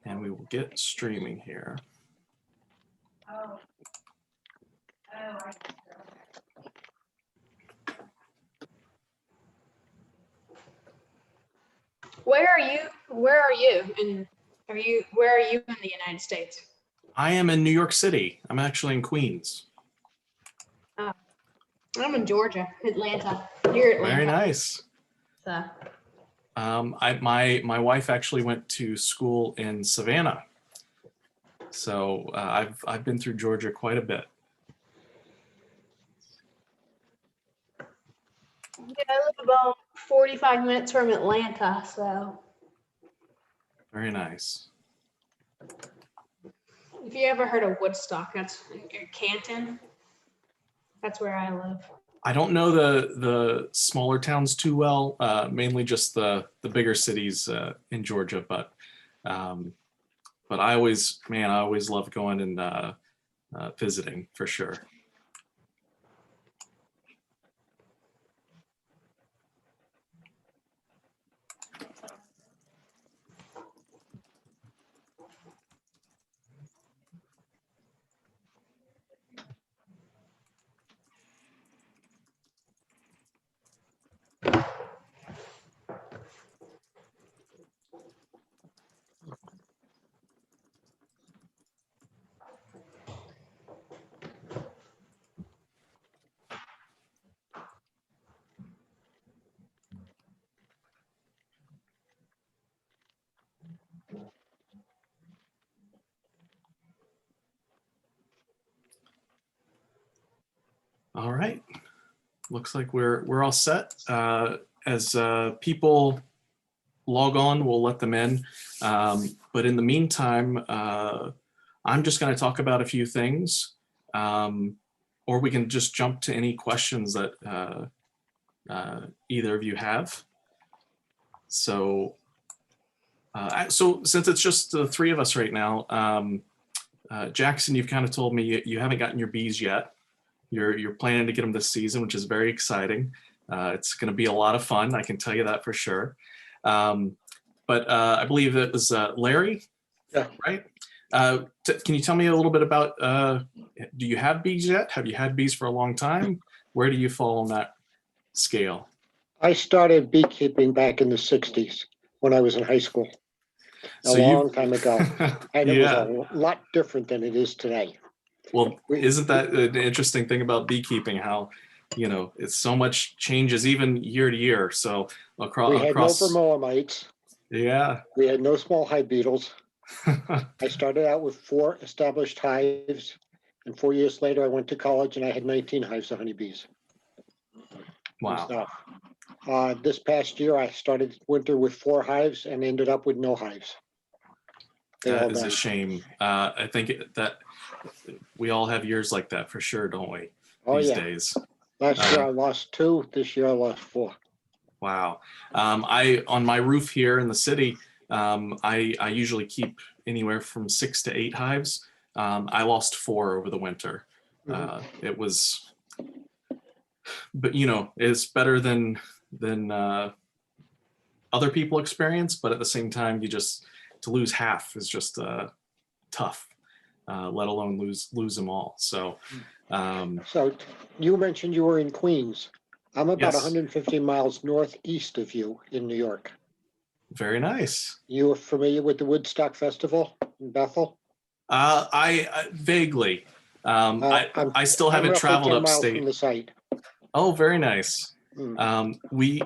and we will get streaming here. Where are you? Where are you? And where are you in the United States? I am in New York City. I'm actually in Queens. Oh, I'm in Georgia, Atlanta, near Atlanta. Very nice. So. My wife actually went to school in Savannah, so I've been through Georgia quite a bit. Yeah, I live about 45 minutes from Atlanta, so. Very nice. If you ever heard of Woodstock, that's in Canton. That's where I live. I don't know the smaller towns too well, mainly just the bigger cities in Georgia, but I always love going and visiting for sure. All right, looks like we're all set. As people log on, we'll let them in. But in the meantime, I'm just going to talk about a few things, or we can just jump to any questions that either of you have. So since it's just the three of us right now, Jackson, you've kind of told me you haven't gotten your bees yet. You're planning to get them this season, which is very exciting. It's going to be a lot of fun. I can tell you that for sure. But I believe it was Larry, yeah. Right? Can you tell me a little bit about, do you have bees yet? Have you had bees for a long time? Where do you fall on that scale? I started beekeeping back in the 60s when I was in high school, a long time ago. And it was a lot different than it is today. Well, isn't that an interesting thing about beekeeping? How, it's so much changes even year to year. So across, we had no vermoamites. Yeah. We had no small hive beetles. I started out with 4 established hives, and 4 years later I went to college and I had 19 hives of honeybees. Wow. This past year I started winter with 4 hives and ended up with no hives. That is a shame. I think that we all have years like that for sure, don't we? These days. Last year I lost 2. This year I lost 4. Wow. On my roof here in the city, I usually keep anywhere from 6 to 8 hives. I lost 4 over the winter. It was, but it's better than other people experience. But at the same time, to lose half is just tough. Let alone lose them all. So, so you mentioned you were in Queens. I'm about yes. 150 miles northeast of you in New York. Very nice. You are familiar with the Woodstock Festival in Bethel? I vaguely. I still haven't traveled upstate. From the site. Oh, very nice. We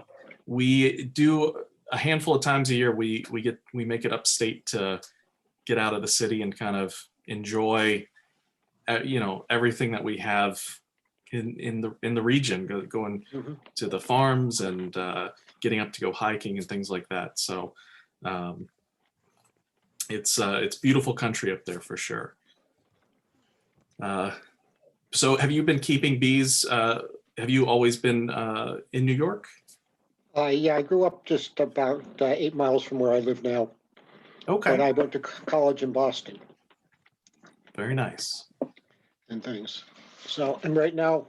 do a handful of times a year. We make it upstate to get out of the city and kind of enjoy, everything that we have in the region, going to the farms and getting up to go hiking and things like that. So it's beautiful country up there for sure. So have you been keeping bees? Have you always been in New York? Yeah, I grew up just about 8 miles from where I live now. Okay. But I went to college in Boston. Very nice. And things. So, and right now,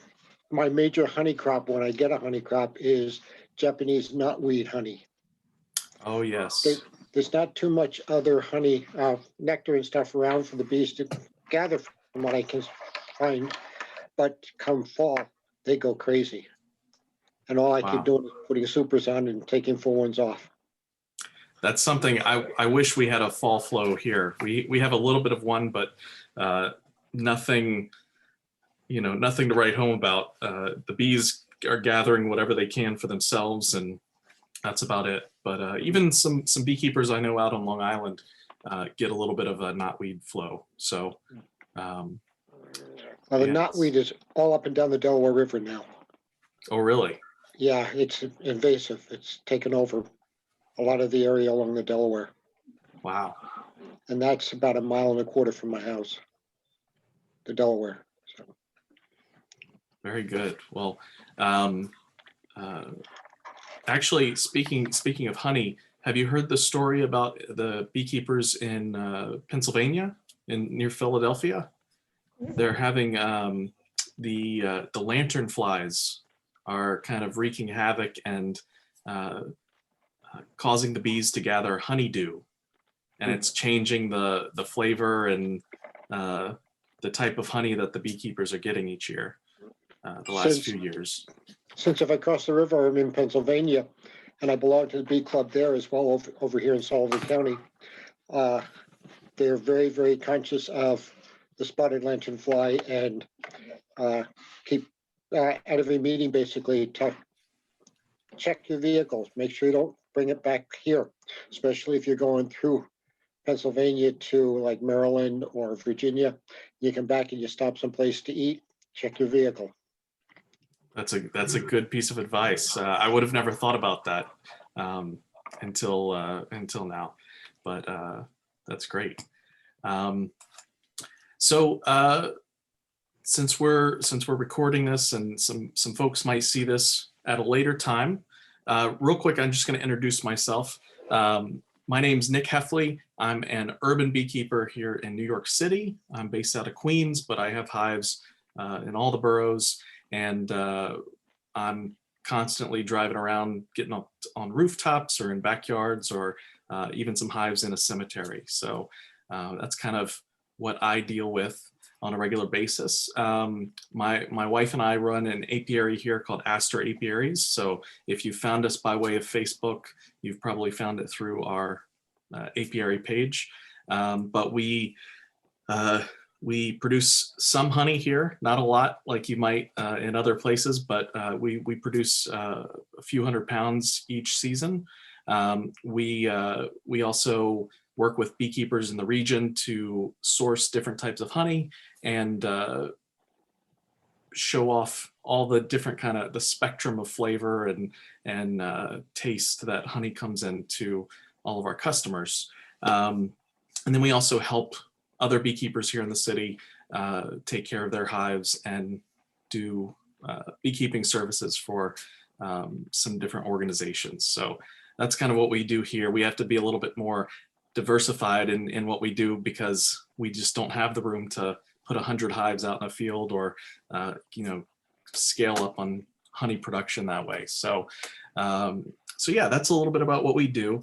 my major honey crop, when I get a honey crop, is Japanese knotweed honey. Oh, yes. there's not too much other honey, nectar and stuff around for the bees to gather from what I can find. But come fall, they go crazy. And all I keep Wow. doing is putting supers on and taking full ones off. That's something I wish we had a fall flow here. We have a little bit of one, but nothing, nothing to write home about. The bees are gathering whatever they can for themselves, and that's about it. But even some beekeepers I know out on Long Island get a little bit of a knotweed flow. So, Well, the yeah. knotweed is all up and down the Delaware River now. Oh, really? Yeah, it's invasive. It's taken over a lot of the area along the Delaware. Wow. And that's about 1.25 miles from my house, the Delaware. So. Very good. Well, um, actually, speaking of honey, have you heard the story about the beekeepers in Pennsylvania, near Philadelphia? They're having the lanternflies are kind of wreaking havoc and causing the bees to gather honeydew, and it's changing the flavor and the type of honey that the beekeepers are getting each year. The last few years. Since if I cross the river, I'm in Pennsylvania, and I belong to the bee club there as well over here in Sullivan County. They're very, very conscious of the spotted lanternfly and keep at every meeting basically to check your vehicles, make sure you don't bring it back here, especially if you're going through Pennsylvania to like Maryland or Virginia. You come back and you stop someplace to eat, check your vehicle. That's a good piece of advice. I would have never thought about that until now, but that's great. So since we're recording this, and some folks might see this at a later time, real quick, I'm just going to introduce myself. My name's Nick Heffley. I'm an urban beekeeper here in New York City. I'm based out of Queens, but I have hives in all the boroughs. And I'm constantly driving around, getting up on rooftops or in backyards, or even some hives in a cemetery. So that's kind of what I deal with on a regular basis. My wife and I run an apiary here called Astor Apiaries. So if you found us by way of Facebook, you've probably found it through our apiary page. But we produce some honey here, not a lot like you might in other places, but we produce a few hundred pounds each season. We also work with beekeepers in the region to source different types of honey and show off all the different kind of the spectrum of flavor and taste that honey comes in to all of our customers. And then we also help other beekeepers here in the city take care of their hives and do beekeeping services for some different organizations. So that's kind of what we do here. We have to be a little bit more diversified in what we do because we just don't have the room to put 100 hives out in a field or scale up on honey production that way. So yeah, that's a little bit about what we do.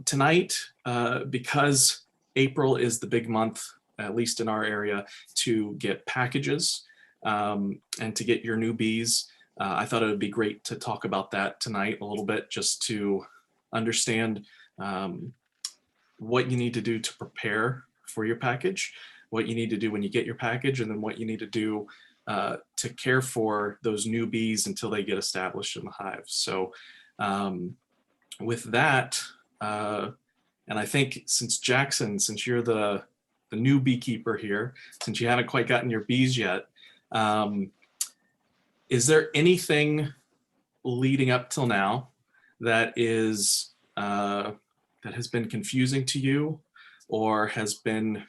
Tonight, because April is the big month, at least in our area, to get packages and to get your new bees. I thought it would be great to talk about that tonight a little bit, just to understand what you need to do to prepare for your package, what you need to do when you get your package, and then what you need to do to care for those new bees until they get established in the hive. So with that, and I think since Jackson, since you're the new beekeeper here, since you haven't quite gotten your bees yet, is there anything leading up till now that is that has been confusing to you, or has been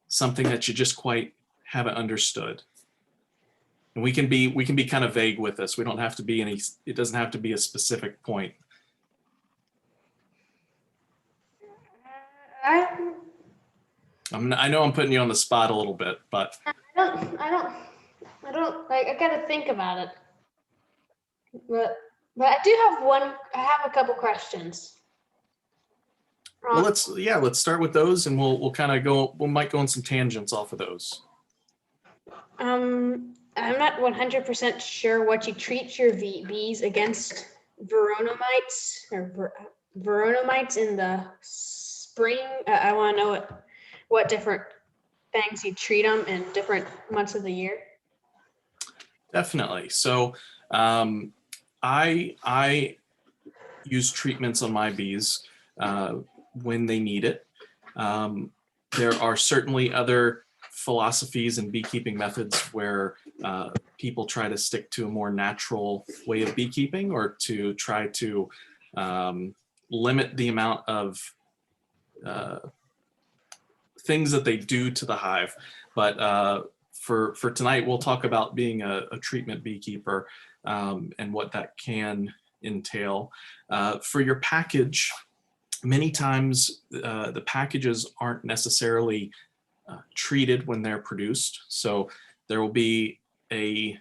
something that you just quite haven't understood? And we can be kind of vague with this. We don't have to be any. It doesn't have to be a specific point. I know I'm putting you on the spot a little bit, but I don't like. I gotta think about it. But I do have one. I have a couple questions. Well, let's start with those, and we'll kind of we might go on some tangents off of those. I'm not 100% sure what you treat your bees against veronomites or veronomites in the spring. I want to know what different things you treat them in different months of the year. Definitely. So I use treatments on my bees when they need it. There are certainly other philosophies and beekeeping methods where people try to stick to a more natural way of beekeeping, or to try to limit the amount of things that they do to the hive. But for tonight, we'll talk about being a treatment beekeeper and what that can entail. For your package, many times the packages aren't necessarily treated when they're produced. So there will be a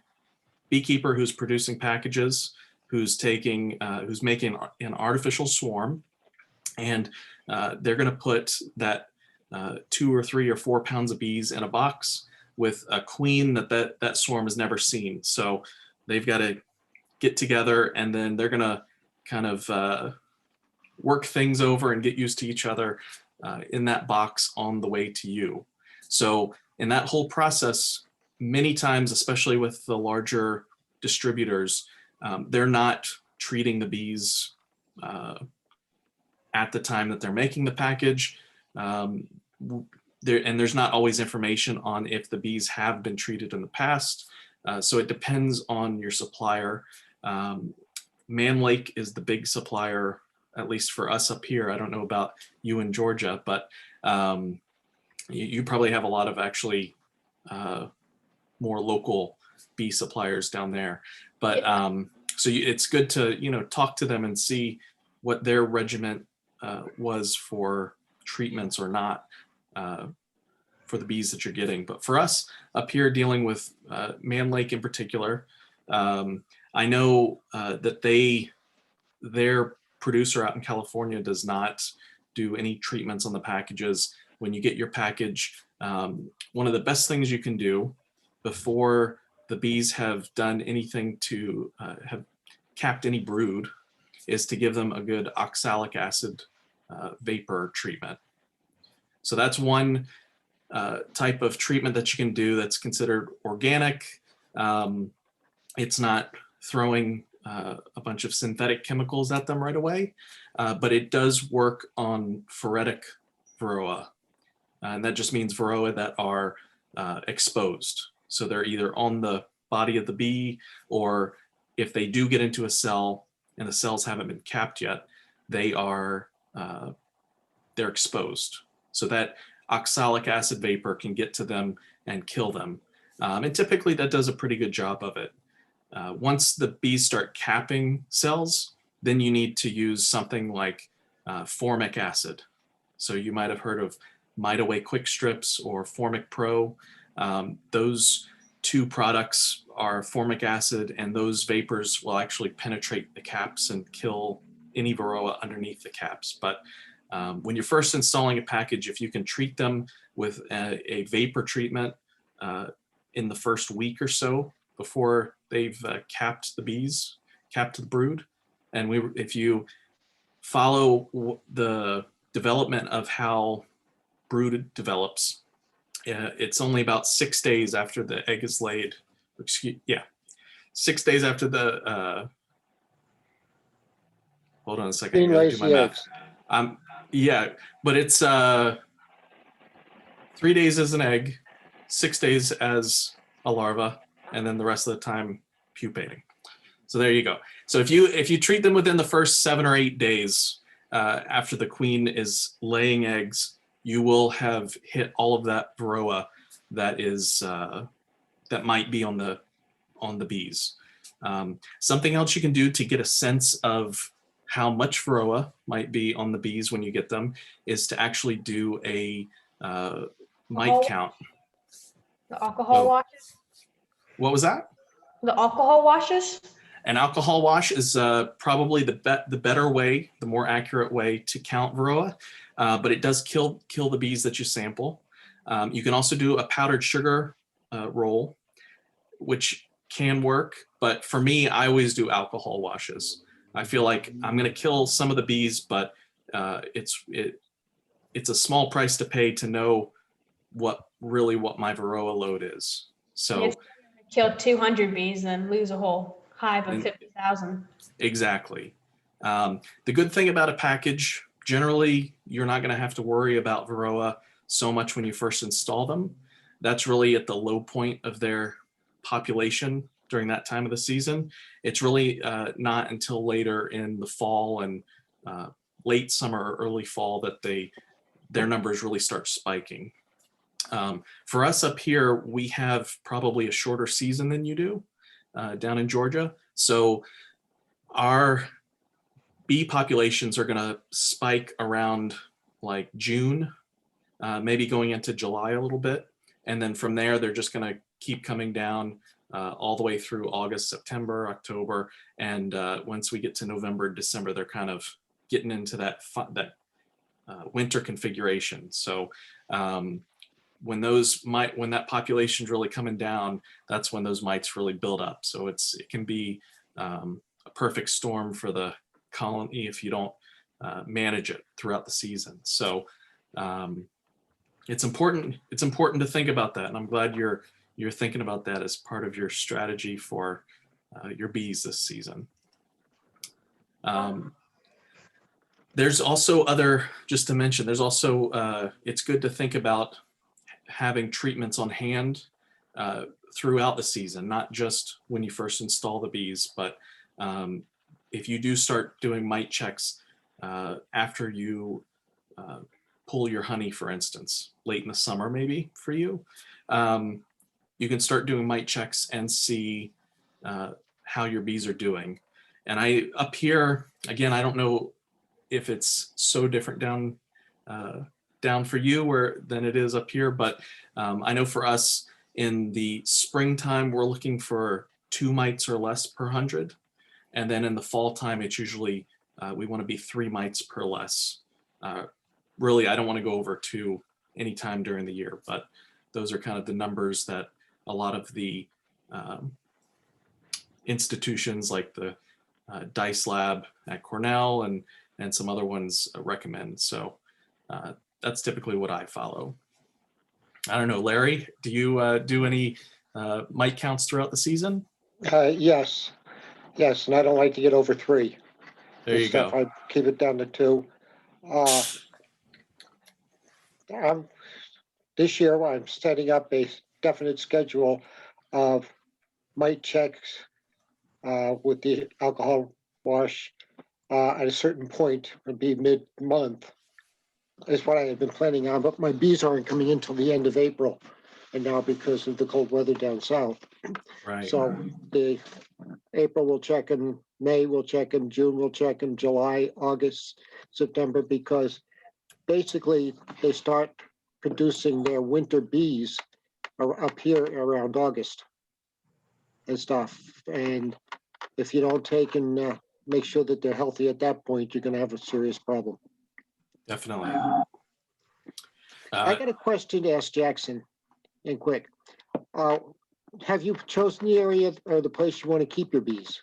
beekeeper who's producing packages, who's making an artificial swarm, and they're going to put that 2 or 3 or 4 pounds of bees in a box with a queen that swarm has never seen. So they've got to get together, and then they're going to kind of work things over and get used to each other in that box on the way to you. So in that whole process, many times, especially with the larger distributors, they're not treating the bees at the time that they're making the package. There's not always information on if the bees have been treated in the past. So it depends on your supplier. Man Lake is the big supplier, at least for us up here. I don't know about you in Georgia, but you probably have a lot of actually more local bee suppliers down there. But so it's good to talk to them and see what their regiment was for treatments or not for the bees that you're getting. But for us up here dealing with Man Lake in particular, I know that their producer out in California does not do any treatments on the packages. When you get your package, one of the best things you can do before the bees have done anything to have capped any brood is to give them a good oxalic acid vapor treatment. So that's one type of treatment that you can do that's considered organic. It's not throwing a bunch of synthetic chemicals at them right away, but it does work on phoretic varroa. And that just means varroa that are exposed. So they're either on the body of the bee, or if they do get into a cell and the cells haven't been capped yet, they're exposed. So that oxalic acid vapor can get to them and kill them. And typically that does a pretty good job of it. Once the bees start capping cells, then you need to use something like formic acid. So you might have heard of Mite-Away Quick Strips or Formic Pro. Those two products are formic acid, and those vapors will actually penetrate the caps and kill any varroa underneath the caps. But when you're first installing a package, if you can treat them with a vapor treatment in the first week or so before they've capped the brood, and if you follow the development of how brood develops, it's only about 6 days after the egg is laid. 6 days after the hold on a second, I gotta do my math. Yeah, but it's 3 days as an egg, 6 days as a larva, and then the rest of the time pupating. So there you go. So if you treat them within the first 7 or 8 days after the queen is laying eggs, you will have hit all of that varroa that is that might be on the bees. Something else you can do to get a sense of how much varroa might be on the bees when you get them is to actually do a mite count. The alcohol washes? What was that? The alcohol washes? An alcohol wash is probably the better way, the more accurate way to count varroa. but it does kill the bees that you sample. You can also do a powdered sugar roll, which can work, but for me, I always do alcohol washes. I feel like I'm going to kill some of the bees, but it's a small price to pay to know what my Varroa load is. So It's kill 200 bees and lose a whole hive of And- 50,000. exactly. The good thing about a package, generally, you're not going to have to worry about Varroa so much when you first install them. That's really at the low point of their population during that time of the season. It's really not until later in the fall and late summer or early fall that their numbers really start spiking. For us up here, we have probably a shorter season than you do down in Georgia. So our bee populations are going to spike around like June, maybe going into July a little bit. And then from there, they're just going to keep coming down all the way through August, September, October. And once we get to November, December, they're kind of getting into that winter configuration. So when that population's really coming down, that's when those mites really build up. So it can be a perfect storm for the colony if you don't manage it throughout the season. So it's important to think about that, and I'm glad you're thinking about that as part of your strategy for your bees this season. There's also just to mention, there's also it's good to think about having treatments on hand throughout the season, not just when you first install the bees, but if you do start doing mite checks after you pull your honey, for instance, late in the summer, maybe for you, you can start doing mite checks and see how your bees are doing. And up here, again, I don't know if it's so different down for you than it is up here, but I know for us in the springtime, we're looking for 2 mites or less per 100. And then in the fall time, it's usually, we want to be 3 mites per less. Really, I don't want to go over 2 anytime during the year, but those are kind of the numbers that a lot of the institutions like the Dice Lab at Cornell and some other ones recommend. So that's typically what I follow. I don't know, Larry, do you do any mite counts throughout the season? Yes, and I don't like to get over 3. There you go. I keep it down to 2. This year, I'm setting up a definite schedule of mite checks with the alcohol wash at a certain point. It'd be mid-month is what I had been planning on, but my bees aren't coming in till the end of April, and now because of the cold weather down south. Right. So the April will check in, May will check in, June will check in, July, August, September, because basically they start producing their winter bees up here around August and stuff. And if you don't take and make sure that they're healthy at that point, you're going to have a serious problem. Definitely. I got a question to ask Jackson, and quick. Have you chosen the area or the place you want to keep your bees?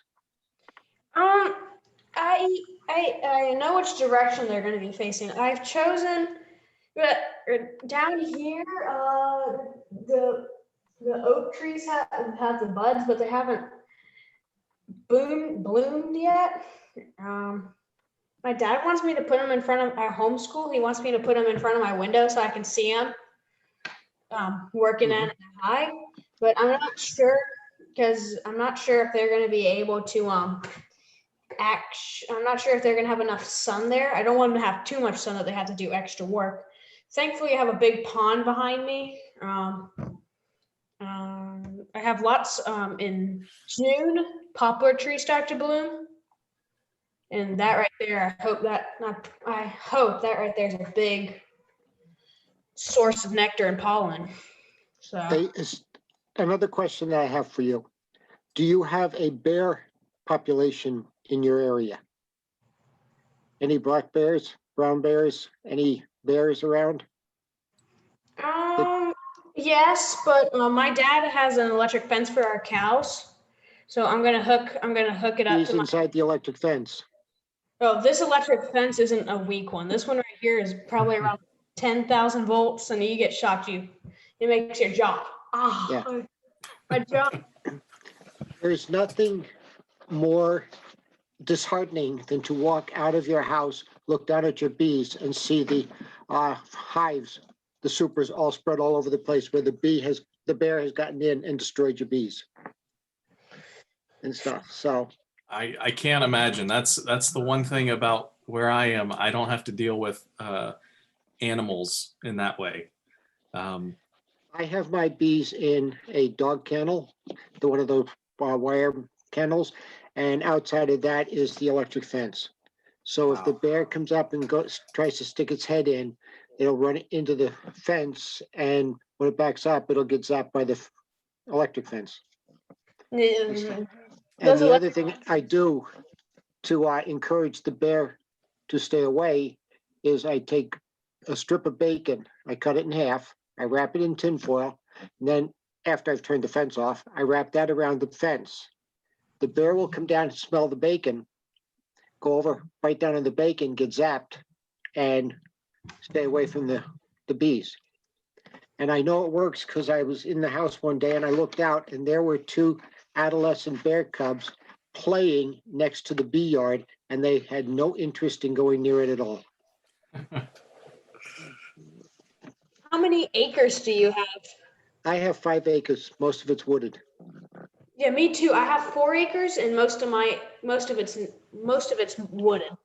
I know which direction they're going to be facing. I've chosen, but down here, the oak trees have the buds, but they haven't bloomed yet. My dad wants me to put them in front of our homeschool. He wants me to put them in front of my window so I can see them working in the hive. But I'm not sure because I'm not sure if they're going to be able to I'm not sure if they're going to have enough sun there. I don't want them to have too much sun that they have to do extra work. Thankfully, I have a big pond behind me. I have lots in June. Poplar trees start to bloom. And that right there, I hope that right there is a big source of nectar and pollen. So Another question that I have for you. Do you have a bear population in your area? Any black bears? brown bears? Any bears around? Yes, but my dad has an electric fence for our cows. So I'm gonna hook it up Bees to my, inside the electric fence. oh, this electric fence isn't a weak one. This one right here is probably around 10,000 volts, and you get shocked, it makes your jaw. Yeah. My jaw. There's nothing more disheartening than to walk out of your house, look down at your bees and see the hives, the supers all spread all over the place where the bear has gotten in and destroyed your bees and stuff. So I can't imagine. That's the one thing about where I am. I don't have to deal with animals in that way. I have my bees in a dog kennel, one of those wire kennels, and outside of that is the electric fence. So if the Wow. bear comes up and tries to stick its head in, it'll run into the fence, and when it backs up, it'll get zapped by the electric fence. Mm, And Those the other electric thing I do to encourage the bear to stay away is I take a strip of bacon, I cut it in half, I wrap it in tin foil, and then after I've turned the fence off, I wrap that around the fence. The bear will come down and smell the bacon, go over, bite down on the bacon, get zapped, and stay away from the bees. And I know it works because I was in the house one day and I looked out and there were two adolescent bear cubs playing next to the bee yard, and they had no interest in going near it at all. How many acres do you have? I have 5 acres, most of it's wooded. Yeah, me too. I have 4 acres, and most of it's wooded.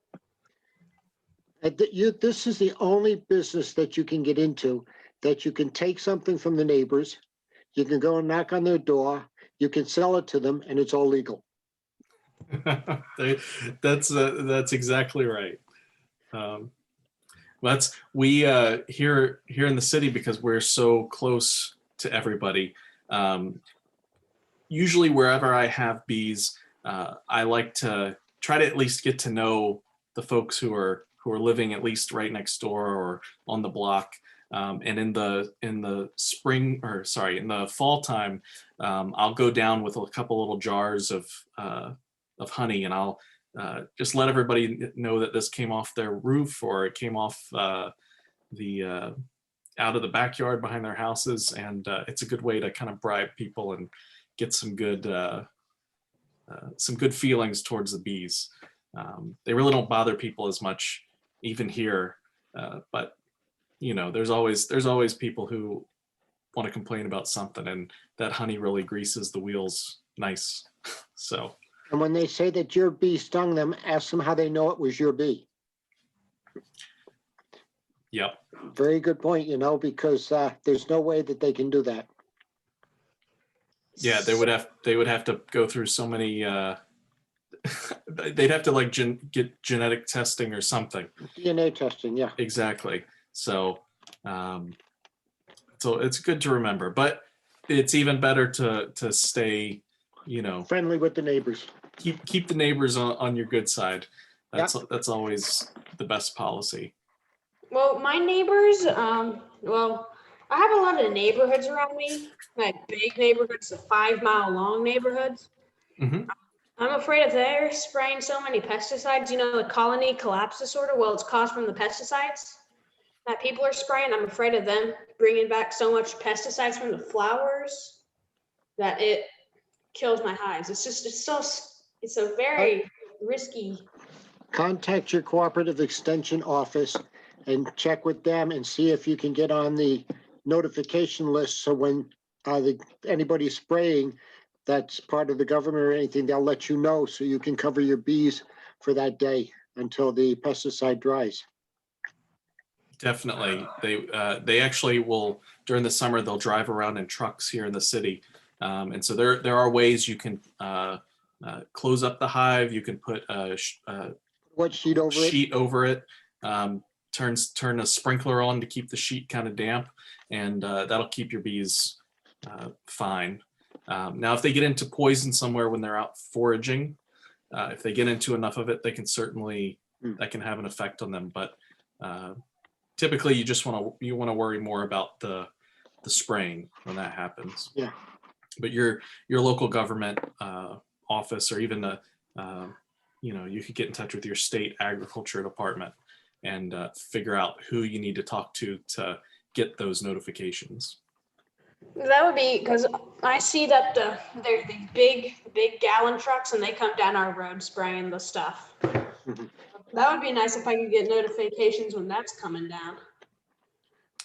This is the only business that you can get into, that you can take something from the neighbors, you can go and knock on their door, you can sell it to them, and it's all legal. That's exactly right. That's we here in the city, because we're so close to everybody. Usually, wherever I have bees, I like to try to at least get to know the folks who are living at least right next door or on the block. And in the spring, or sorry, in the fall time, I'll go down with a couple little jars of honey, and I'll just let everybody know that this came off their roof or it came off the out of the backyard behind their houses, and it's a good way to kind of bribe people and get some good feelings towards the bees. They really don't bother people as much, even here, but you know, there's always people who want to complain about something, and that honey really greases the wheels nice. So. And when they say that your bee stung them, ask them how they know it was your bee. Yep. Very good point, because there's no way that they can do that. Yeah, they would have to go through so many. They'd have to like get genetic testing or something. DNA testing, yeah. Exactly. So it's good to remember, but it's even better to stay, Friendly with the neighbors. Keep the neighbors on your good side. That's always the best policy. Well, my neighbors, well, I have a lot of neighborhoods around me, like big neighborhoods, the 5-mile long neighborhoods. Mm-hmm. I'm afraid if they're spraying so many pesticides, the colony collapse disorder, well, it's caused from the pesticides that people are spraying. I'm afraid of them bringing back so much pesticides from the flowers that it kills my hives. It's a very risky. Contact your cooperative extension office and check with them and see if you can get on the notification list. So when anybody's spraying that's part of the government or anything, they'll let you know so you can cover your bees for that day until the pesticide dries. Definitely. They actually will, during the summer, they'll drive around in trucks here in the city. And so there are ways you can close up the hive. You can put What sheet over it? Turn a sprinkler on to keep the sheet kind of damp, and that'll keep your bees fine. Now, if they get into poison somewhere when they're out foraging, if they get into enough of it, they can certainly that can have an effect on them. But typically you just want to worry more about the spraying when that happens. Yeah. But your local government office, or even you could get in touch with your state agriculture department and figure out who you need to talk to get those notifications. That would be, because I see that there's the big gallon trucks and they come down our road spraying the stuff. Mhm. That would be nice if I could get notifications when that's coming down.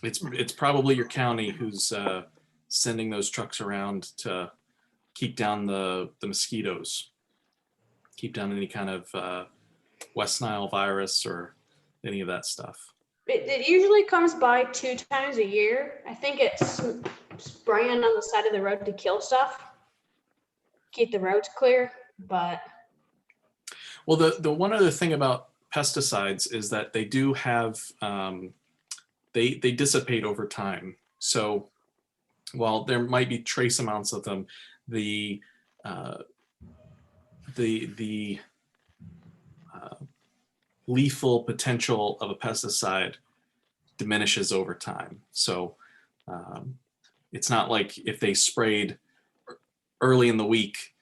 It's probably your county who's sending those trucks around to keep down the mosquitoes, keep down any kind of West Nile virus or any of that stuff. It usually comes by 2 times a year. I think it's spraying on the side of the road to kill stuff, keep the roads clear. But Well, the one other thing about pesticides is that they do have they dissipate over time. So while there might be trace amounts of them, the lethal potential of a pesticide diminishes over time. So it's not like if they sprayed early in the week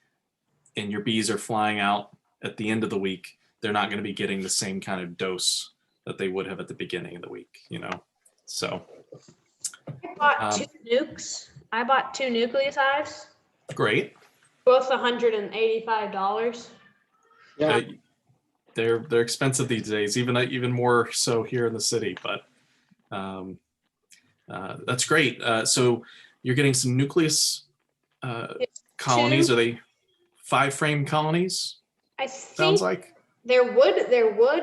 and your bees are flying out at the end of the week, they're not going to be getting the same kind of dose that they would have at the beginning of the week, So I bought 2 nukes. I bought 2 nucleosides, great. both $185. Yeah. They're expensive these days, even more so here in the city. But that's great. So you're getting some nucleus colonies. 2. Are they 5-frame colonies? I Sounds think like. they're wood,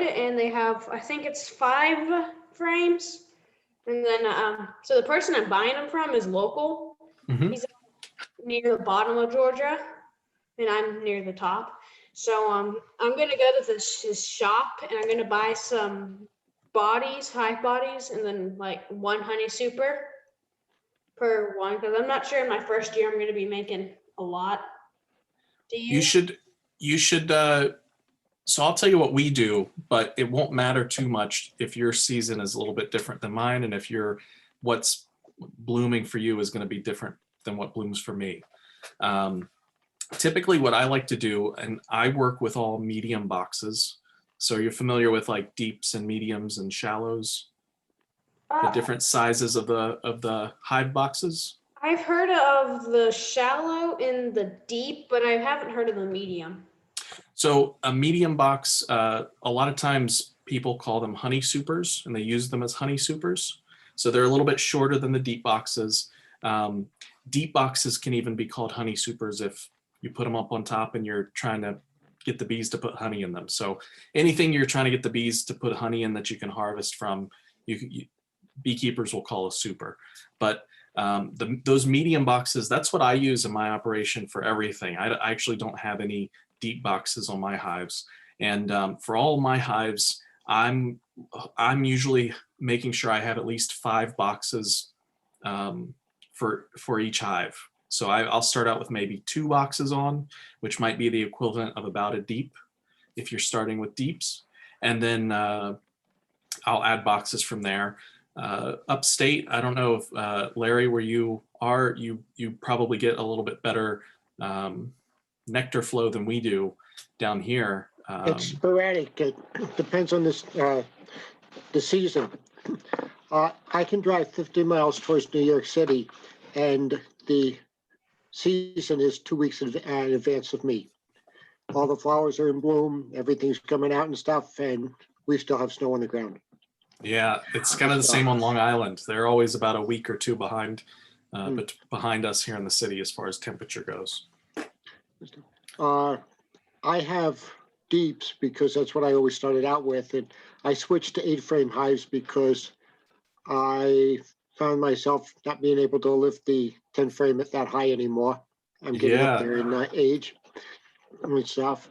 and they have, I think it's 5 frames. And then, so the person I'm buying them from is local. Mhm. He's near the bottom of Georgia, and I'm near the top. So I'm gonna go to his shop, and I'm gonna buy some hive bodies, and then like 1 honey super per one, because I'm not sure in my first year I'm gonna be making a lot. Do you? You should. So I'll tell you what we do, but it won't matter too much if your season is a little bit different than mine, and if what's blooming for you is going to be different than what blooms for me. Typically what I like to do, and I work with all medium boxes. So you're familiar with like deeps and mediums and shallows, the different sizes of the hive boxes. I've heard of the shallow and the deep, but I haven't heard of the medium. So a medium box, a lot of times people call them honey supers, and they use them as honey supers. So they're a little bit shorter than the deep boxes. Deep boxes can even be called honey supers if you put them up on top and you're trying to get the bees to put honey in them. So anything you're trying to get the bees to put honey in that you can harvest from, beekeepers will call a super. But those medium boxes, that's what I use in my operation for everything. I actually don't have any deep boxes on my hives. And for all my hives, I'm usually making sure I have at least 5 boxes for each hive. So I'll start out with maybe 2 boxes on, which might be the equivalent of about a deep if you're starting with deeps. And then I'll add boxes from there. Upstate, I don't know if Larry, where you are, you probably get a little bit better nectar flow than we do down here. It's sporadic. It depends on the season. I can drive 50 miles towards New York City, and the season is 2 weeks in advance of me. All the flowers are in bloom, everything's coming out and stuff, and we still have snow on the ground. Yeah, it's kind of the same on Long Island. They're always about a week or 2 behind, but behind us here in the city as far as temperature goes. I have deeps because that's what I always started out with, and I switched to 8-frame hives because I found myself not being able to lift the 10-frame at that high anymore. I'm getting up there in age and stuff.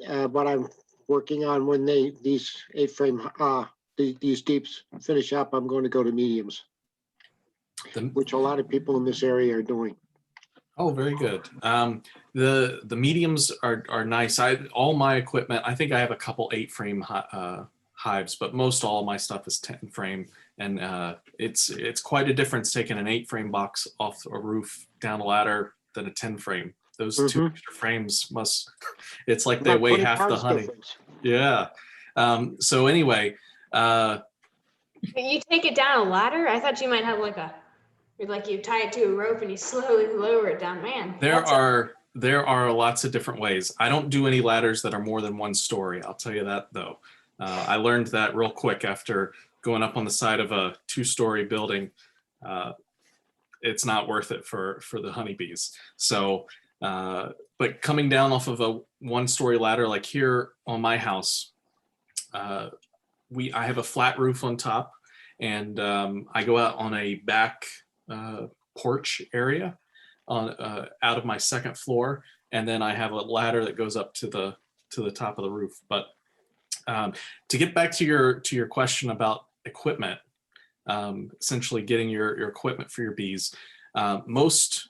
But I'm working on when these 8-frame these deeps finish up, I'm going to go to mediums, which a lot of people in this area are doing. Oh, very good. The mediums are nice. All my equipment, I think I have a couple 8-frame hives, but most all of my stuff is 10 frame, and it's quite a difference taking an 8 frame box off a roof down a ladder than a 10 frame. Those two Mhm. extra frames must, it's like they About weigh 20 half the pounds honey. difference. Yeah. So anyway, But you take it down a ladder? I thought you might have like you tie it to a rope and you slowly lower it down. Man, there are lots of different ways. I don't do any ladders that are more than 1 story. I'll tell you that though. I learned that real quick after going up on the side of a 2-story building. It's not worth it for the honeybees. So, but coming down off of a 1-story ladder, like here on my house, I have a flat roof on top, and I go out on a back porch area on out of my 2nd floor, and then I have a ladder that goes up to the top of the roof. But to get back to your question about equipment, essentially getting your equipment for your bees, most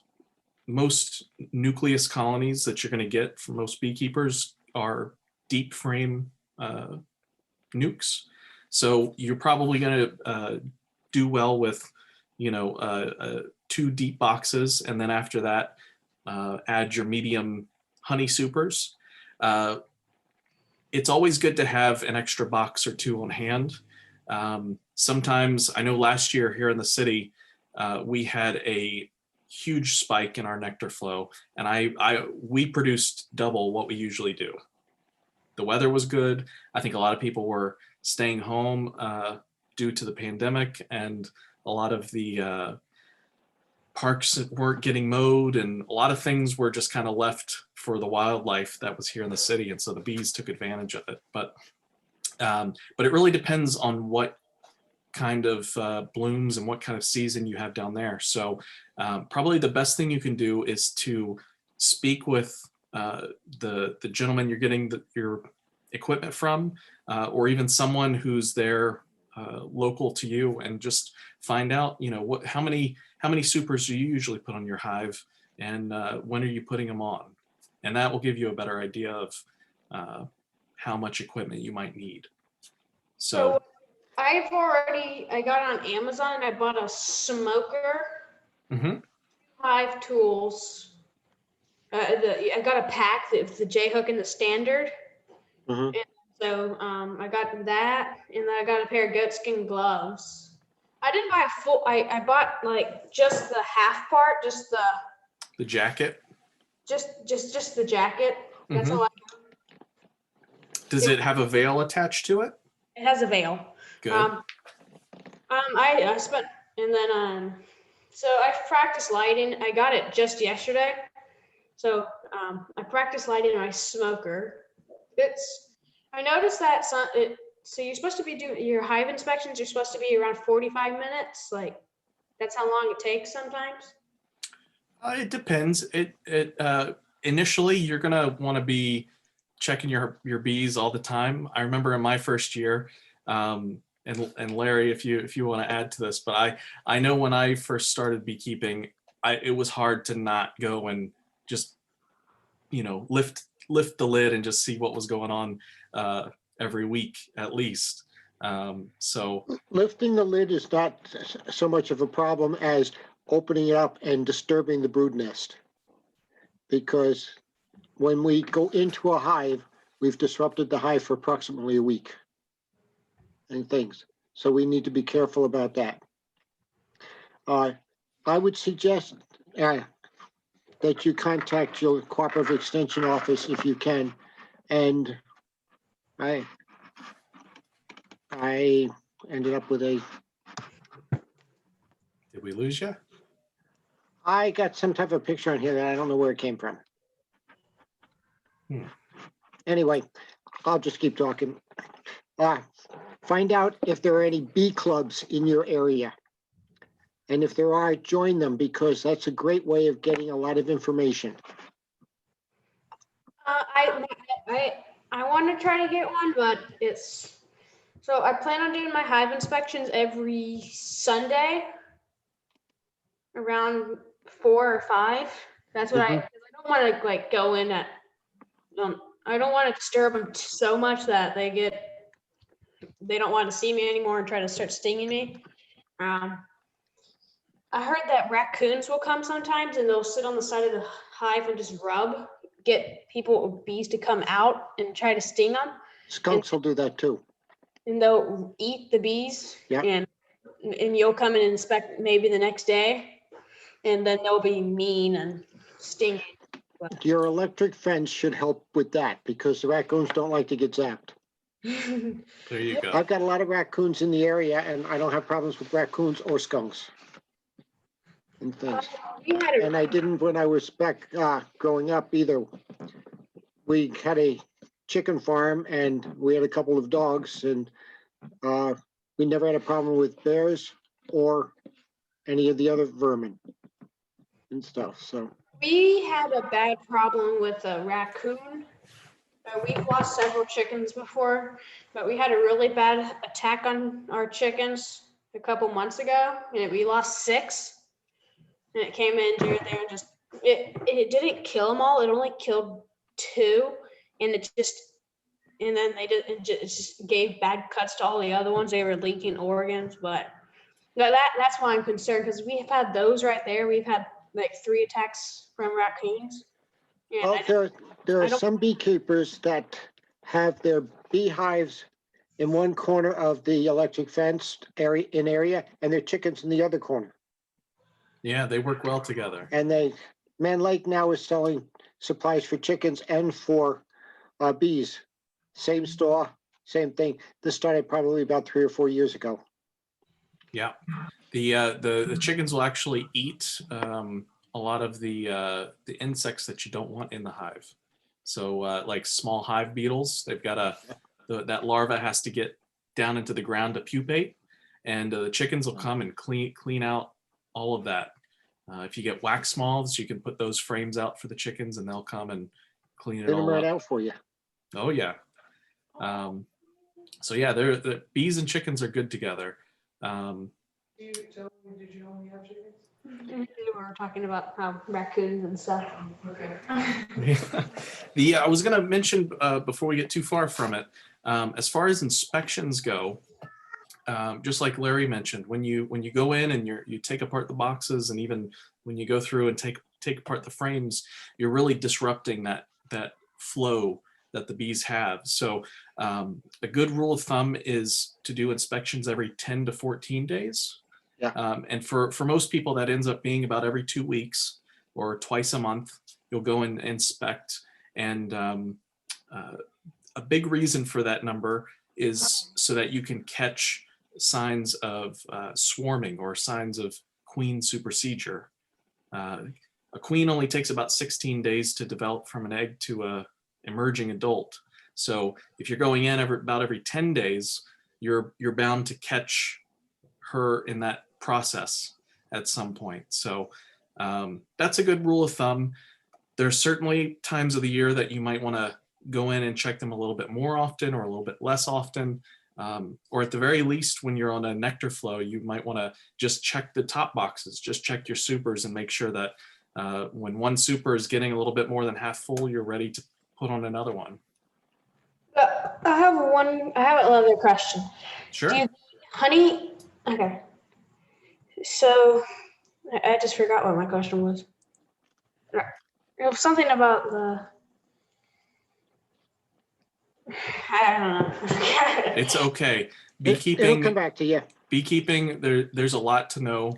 nucleus colonies that you're going to get from most beekeepers are deep frame nukes. So you're probably going to do well with, 2 deep boxes, and then after that, add your medium honey supers. It's always good to have an extra box or 2 on hand. Sometimes, I know last year here in the city, we had a huge spike in our nectar flow, and we produced double what we usually do. The weather was good. I think a lot of people were staying home due to the pandemic, and a lot of the parks weren't getting mowed, and a lot of things were just kind of left for the wildlife that was here in the city, and so the bees took advantage of it. But it really depends on what kind of blooms and what kind of season you have down there. So probably the best thing you can do is to speak with the gentleman you're getting your equipment from, or even someone who's there local to you, and just find out, how many supers do you usually put on your hive, and when are you putting them on? And that will give you a better idea of how much equipment you might need. So I got on Amazon and I bought a smoker, mhm. hive tools. I got a pack with the J hook and the standard. Mhm. And so I got that, and then I got a pair of goatskin gloves. I didn't buy a full. I bought like just the half part, just The jacket. just the jacket. That's Mhm. all. Does it have a veil attached to it? It has a veil. Good. I spent, and then so I practiced lighting. I got it just yesterday, so I practiced lighting my smoker. I noticed that so you're supposed to be doing your hive inspections. You're supposed to be around 45 minutes. Like that's how long it takes sometimes. It depends. Initially you're gonna want to be checking your bees all the time. I remember in my first year, and Larry, if you want to add to this, but I know when I first started beekeeping, it was hard to not go and just lift the lid and just see what was going on every week at least. So Lifting the lid is not so much of a problem as opening it up and disturbing the brood nest. Because when we go into a hive, we've disrupted the hive for approximately a week and things. So we need to be careful about that. I would suggest that you contact your cooperative extension office if you can. And I ended up with did we lose you? I got some type of picture on here that I don't know where it came from. Anyway, I'll just keep talking. Find out if there are any bee clubs in your area. And if there are, join them, because that's a great way of getting a lot of information. I want to try to get one, but so I plan on doing my hive inspections every Sunday around 4 or 5. That's what I don't want to like go in at. I don't want to disturb them so much that they get they don't want to see me anymore and try to start stinging me. I heard that raccoons will come sometimes and they'll sit on the side of the hive and just get bees to come out and try to sting them. Skunks will do that too. And they'll eat the bees. Yeah. And you'll come and inspect maybe the next day, and then they'll be mean and stinging. Your electric fence should help with that because the raccoons don't like to get zapped. There you go. I've got a lot of raccoons in the area and I don't have problems with raccoons or skunks and things. And I didn't when I was back growing up either. We had a chicken farm and we had a couple of dogs and we never had a problem with bears or any of the other vermin and stuff. So we had a bad problem with a raccoon. We've lost several chickens before, but we had a really bad attack on our chickens a couple months ago, and we lost 6. And it came in here and there and just it didn't kill them all. It only killed 2, and then it just gave bad cuts to all the other ones. They were leaking organs, but that's why I'm concerned because we have had those right there. We've had like 3 attacks from raccoons. well, there are some beekeepers that have their beehives in one corner of the electric fence area and their chickens in the other corner. Yeah, they work well together. And Man Lake now is selling supplies for chickens and for bees. Same store, same thing. This started probably about 3 or 4 years ago. Yeah, the chickens will actually eat a lot of the insects that you don't want in the hive. So like small hive beetles, they've got that larva has to get down into the ground to pupate, and the chickens will come and clean out all of that. If you get wax moths, you can put those frames out for the chickens, and they'll come and clean it Get them all right up. out for you. Oh yeah. So yeah, the bees and chickens are good together. Did you only have chickens? We were talking about raccoons and stuff. Okay. I was going to mention before we get too far from it, as far as inspections go, just like Larry mentioned, when you go in and you take apart the boxes, and even when you go through and take apart the frames, you're really disrupting that flow that the bees have. So a good rule of thumb is to do inspections every 10 to 14 days. Yeah. And for most people, that ends up being about every 2 weeks or twice a month. You'll go and inspect. And a big reason for that number is so that you can catch signs of swarming or signs of queen supersedure. A queen only takes about 16 days to develop from an egg to a emerging adult. So if you're going in about every 10 days, you're bound to catch her in that process at some point. So that's a good rule of thumb. There's certainly times of the year that you might want to go in and check them a little bit more often or a little bit less often. Or at the very least, when you're on a nectar flow, you might want to just check the top boxes, just check your supers and make sure that when one super is getting a little bit more than half full, you're ready to put on another one. I have another question. Sure. Do you honey? Okay. So I just forgot what my question was. It was something about I don't know. It's okay. It'll come back to you. Beekeeping, there's a lot to know.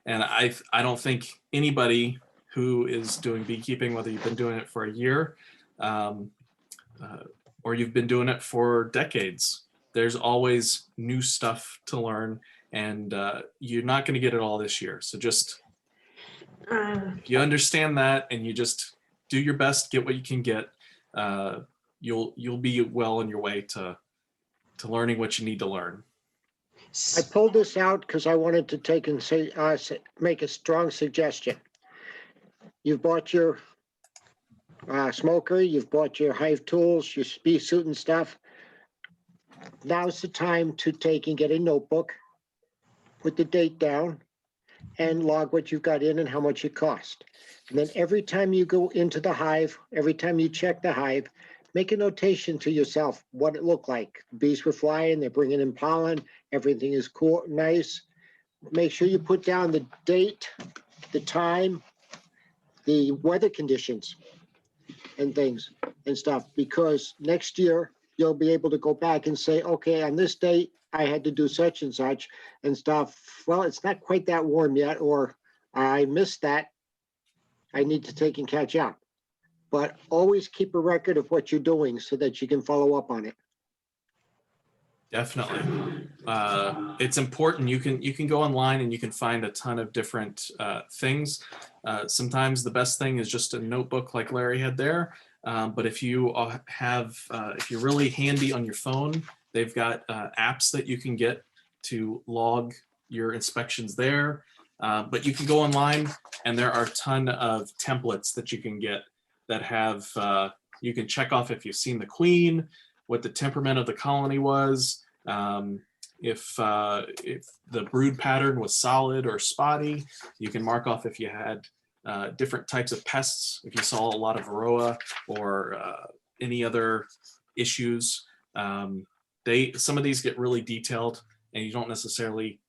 And I don't think anybody who is doing beekeeping, whether you've been doing it for a year or you've been doing it for decades, there's always new stuff to learn, and you're not going to get it all this year. So just if you understand that and you just do your best, get what you can get, you'll be well on your way to learning what you need to learn. I pulled this out because I wanted to take and make a strong suggestion. You've bought your smoker, you've bought your hive tools, your bee suit and stuff. Now's the time to take and get a notebook, put the date down, and log what you've got in and how much it cost. And then every time you go into the hive, every time you check the hive, make a notation to yourself what it looked like. Bees were flying, they're bringing in pollen, everything is cool, nice. Make sure you put down the date, the time, the weather conditions and things and stuff, because next year you'll be able to go back and say, okay, on this date, I had to do such and such and stuff. Well, it's not quite that warm yet, or I missed that. I need to take and catch up. But always keep a record of what you're doing so that you can follow up on it. Definitely. It's important. You can go online and you can find a ton of different things. Sometimes the best thing is just a notebook like Larry had there. But if you if you're really handy on your phone, they've got apps that you can get to log your inspections there. But you can go online and there are a ton of templates that you can get that have, you can check off if you've seen the queen, what the temperament of the colony was, if the brood pattern was solid or spotty. You can mark off if you had different types of pests, if you saw a lot of varroa or any other issues. Some of these get really detailed, and you don't necessarily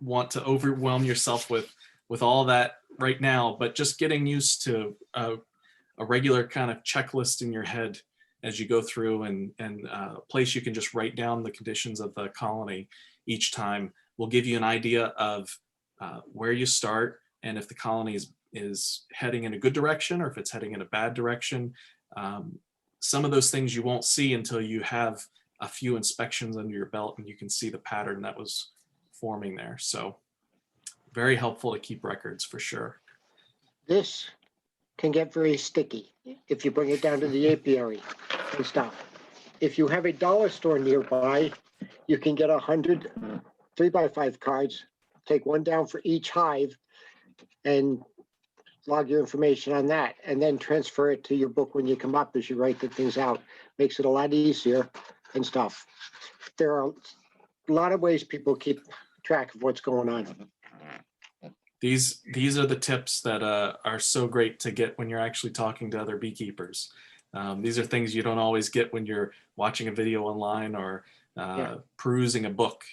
want to overwhelm yourself with all that right now, but just getting used to a regular kind of checklist in your head as you go through, and a place you can just write down the conditions of the colony each time will give you an idea of where you start, and if the colony is heading in a good direction or if it's heading in a bad direction. Some of those things you won't see until you have a few inspections under your belt and you can see the pattern that was forming there. So very helpful to keep records for sure. This can get very sticky if you bring it down to the apiary and stuff. If you have a dollar store nearby, you can get 100 3x5 cards, take one down for each hive, and log your information on that, and then transfer it to your book when you come up as you write the things out. Makes it a lot easier and stuff. There are a lot of ways people keep track of what's going on. These are the tips that are so great to get when you're actually talking to other beekeepers. These are things you don't always get when you're watching a video online or perusing a book,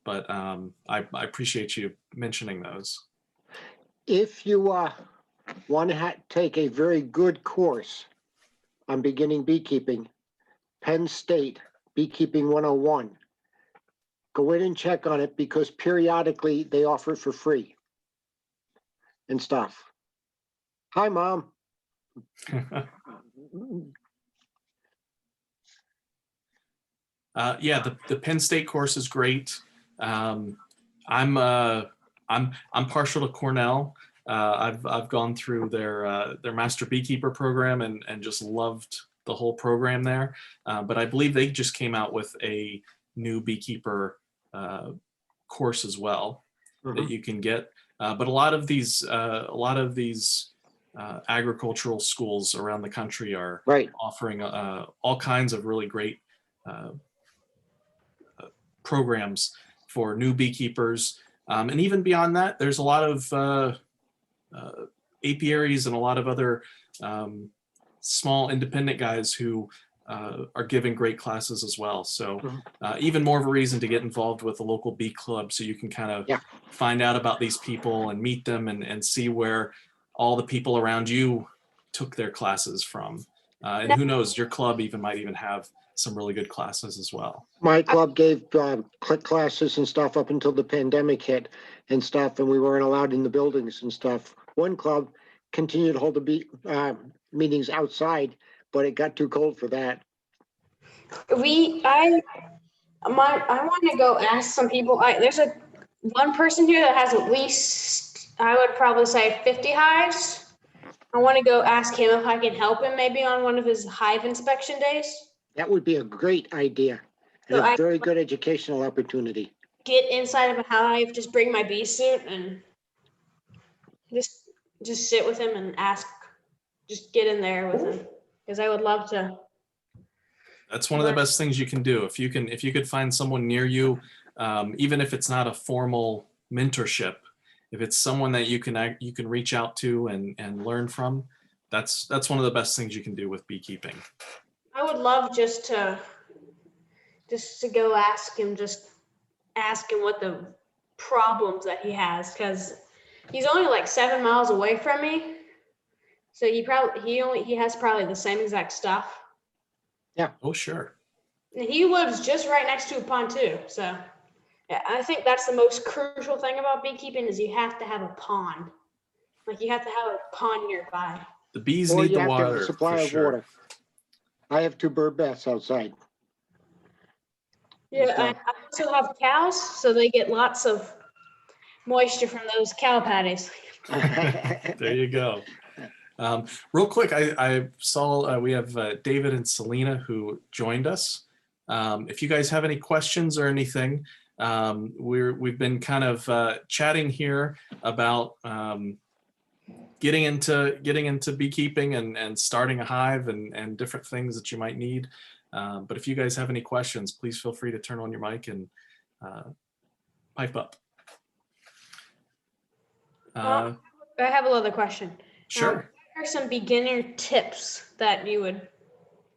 but I appreciate you mentioning those. If you want to take a very good course on beginning beekeeping, Penn State Beekeeping 101, go in and check on it, because periodically they offer it for free and stuff. Hi, Mom. Yeah, the Penn State course is great. I'm partial to Cornell. I've gone through their Master Beekeeper program and just loved the whole program there. But I believe they just came out with a new beekeeper course as well that you can get. But a lot of these agricultural schools around the country are offering all kinds of really great programs for new beekeepers. And even beyond that, there's a lot of apiaries and a lot of other small independent guys who are giving great classes as well. So even more of a reason to get involved with a local bee club, so you can kind of find out about these people and meet them and see where all the people around you took their classes from. And who knows, your club might even have some really good classes as well. My club gave click classes and stuff up until the pandemic hit and stuff, and we weren't allowed in the buildings and stuff. One club continued to hold the meetings outside, but it got too cold for that. I want to go ask some people. There's one person here that has at least, I would probably say 50 hives. I want to go ask him if I can help him maybe on one of his hive inspection days. That would be a great idea. So a very good educational opportunity. Get inside of a hive, just bring my bee suit and just sit with him and ask, just get in there with him, because I would love to. That's one of the best things you can do. If you could find someone near you, even if it's not a formal mentorship, if it's someone that you can reach out to and learn from, That's one of the best things you can do with beekeeping. I would love just to go ask him what the problems that he has, because he's only like 7 miles away from me. So he has probably the same exact stuff. Oh, sure. And he lives just right next to a pond too. So yeah, I think that's the most crucial thing about beekeeping is you have to have a pond. Like you have to have a pond nearby. The bees Or need you the have to have a water supply for of sure. water. I have 2 bird baths outside. Yeah, So- I also have cows, so they get lots of moisture from those cow patties. There you go. Real quick, I saw we have David and Selena who joined us. If you guys have any questions or anything, we've been kind of chatting here about getting into beekeeping and starting a hive and different things that you might need. But if you guys have any questions, please feel free to turn on your mic and pipe up. I have another question. Sure. What are some beginner tips that you would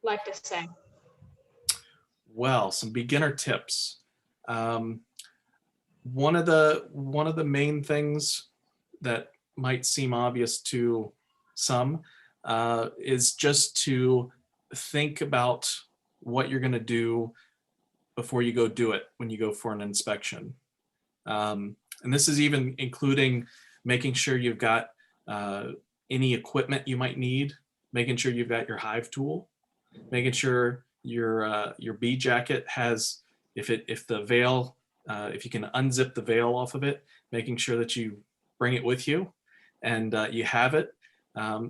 like to say? Well, some beginner tips. One of the main things that might seem obvious to some is just to think about what you're going to do before you go do it when you go for an inspection. And this is even including making sure you've got any equipment you might need, making sure you've got your hive tool, making sure your bee jacket has, if the veil, if you can unzip the veil off of it, making sure that you bring it with you and you have it.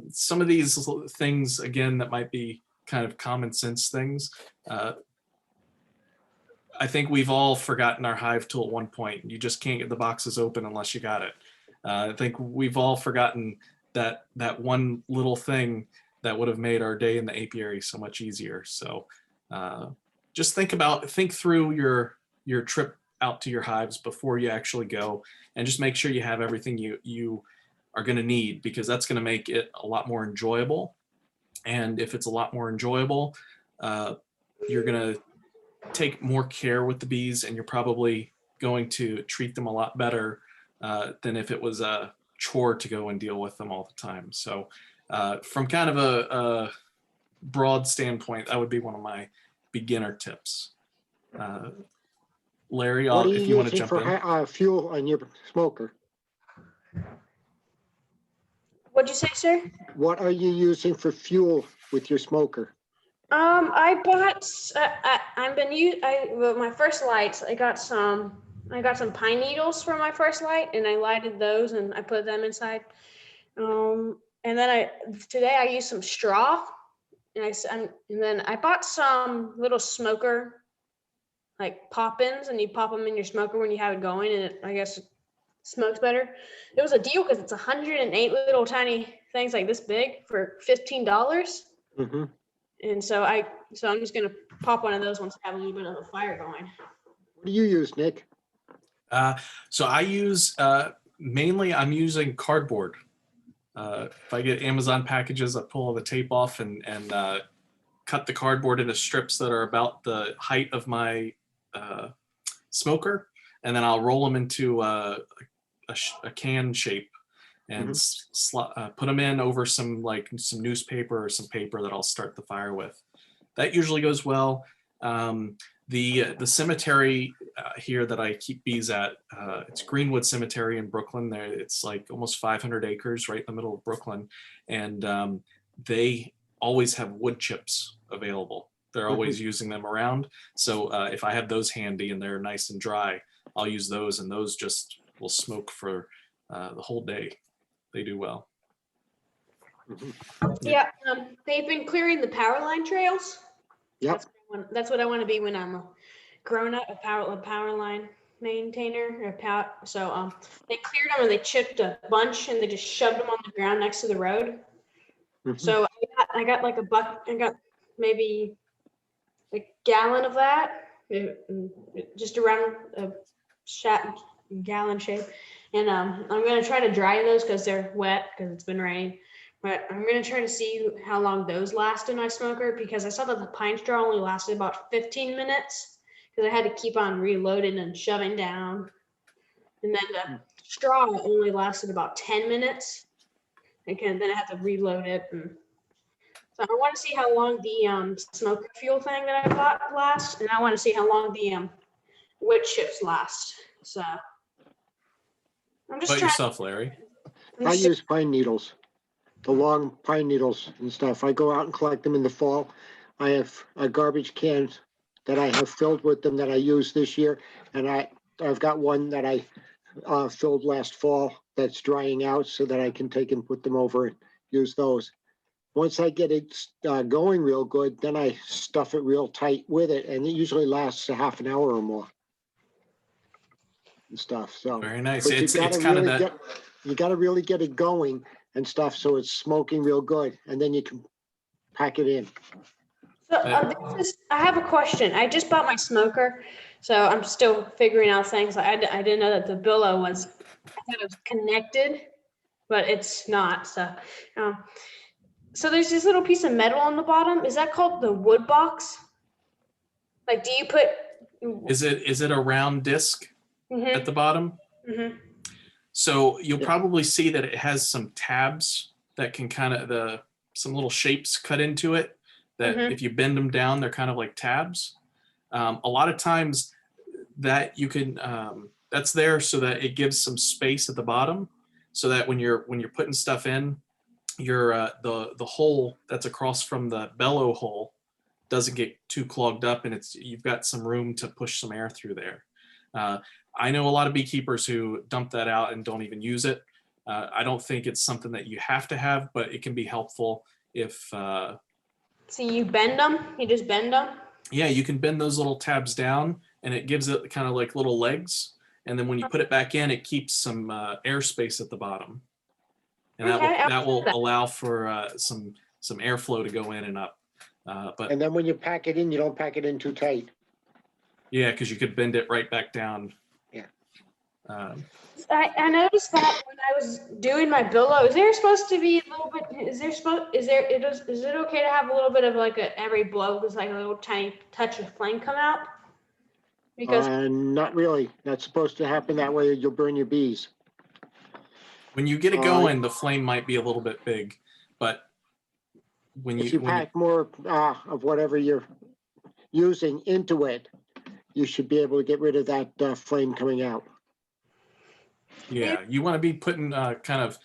Some of these things, again, that might be kind of common sense things. I think we've all forgotten our hive tool at one point. You just can't get the boxes open unless you got it. I think we've all forgotten that one little thing that would have made our day in the apiary so much easier. So just think through your trip out to your hives before you actually go, and just make sure you have everything you are going to need, because that's going to make it a lot more enjoyable. And if it's a lot more enjoyable, you're going to take more care with the bees, and you're probably going to treat them a lot better than if it was a chore to go and deal with them all the time. So from kind of a broad standpoint, that would be one of my beginner tips. Larry, What are if you you want to using jump in. for fuel on your smoker? What'd you say, sir? What are you using for fuel with your smoker? I bought. Well, my first lights. I got some pine needles for my first light, and I lighted those, and I put them inside. And then today I used some straw, and then I bought some little smoker, like pop-ins, and you pop them in your smoker when you have it going, and I guess it smokes better. It was a deal because it's 108 little tiny things like this big for $15. Mm-hmm. And so I'm just gonna pop one of those once I have a little bit of a fire going. What do you use, Nick? So I use mainly I'm using cardboard. If I get Amazon packages, I pull the tape off and cut the cardboard into strips that are about the height of my smoker, and then I'll roll them into a can shape and put them in over some newspaper or some paper that I'll start the fire with. That usually goes well. The cemetery here that I keep bees at, it's Greenwood Cemetery in Brooklyn. There, it's like almost 500 acres right in the middle of Brooklyn, and they always have wood chips available. They're always using them around. So if I have those handy and they're nice and dry, I'll use those, and those just will smoke for the whole day. They do well. Yeah, they've been clearing the power line trails. Yep. That's what I want to be when I'm grown up, a power line maintainer. So they cleared them and they chipped a bunch and they just shoved them on the ground next to the road. So I got like I got maybe a gallon of that, just around a gallon shape. And I'm gonna try to dry those because they're wet because it's been raining. But I'm gonna try to see how long those last in my smoker because I saw that the pine straw only lasted about 15 minutes because I had to keep on reloading and shoving down. And then the straw only lasted about 10 minutes. Again, then I had to reload it. And so I want to see how long the smoker fuel thing that I bought lasts, and I want to see how long the wood chips last. So I'm just About trying. yourself, Larry. I use pine needles, the long pine needles and stuff. I go out and collect them in the fall. I have a garbage can that I have filled with them that I used this year, and I've got one that I filled last fall that's drying out so that I can take and put them over and use those. Once I get it going real good, then I stuff it real tight with it, and it usually lasts a half an hour or more and stuff. So, Very nice. but It's kind of that. You got to really get it going and stuff so it's smoking real good, and then you can pack it in. So I have a question. I just bought my smoker, so I'm still figuring out things. I didn't know that the billow was, I thought it was connected, but it's not. So there's this little piece of metal on the bottom. Is that called the wood box? Like, do you put? Is it a round disc Mhm, at the bottom? mhm. So you'll Yeah. probably see that it has some tabs that can kind of some little shapes cut into it that Mhm. if you bend them down, they're kind of like tabs. A lot of times that you can that's there so that it gives some space at the bottom, so that when you're putting stuff in, your the hole that's across from the bellow hole doesn't get too clogged up, and you've got some room to push some air through there. I know a lot of beekeepers who dump that out and don't even use it. I don't think it's something that you have to have, but it can be helpful if So you bend them? You just bend them? yeah, you can bend those little tabs down and it gives it kind of like little legs. And then when you put it back in, it keeps some airspace at the bottom. And Okay, that will allow for some airflow to go in and up. But And then when you pack it in, you don't pack it in too tight. yeah, because you could bend it right back down. Yeah. I noticed that when I was doing my billow, is there supposed to be a little bit, is it okay to have a little bit of like every blow, there's like a little tiny touch of flame come out? Because, Not really. That's supposed to happen that way. You'll burn your bees. When you get it going, the flame might be a little bit big, but If you pack more of whatever you're using into it, you should be able to get rid of that flame coming out. yeah, you want to be putting kind of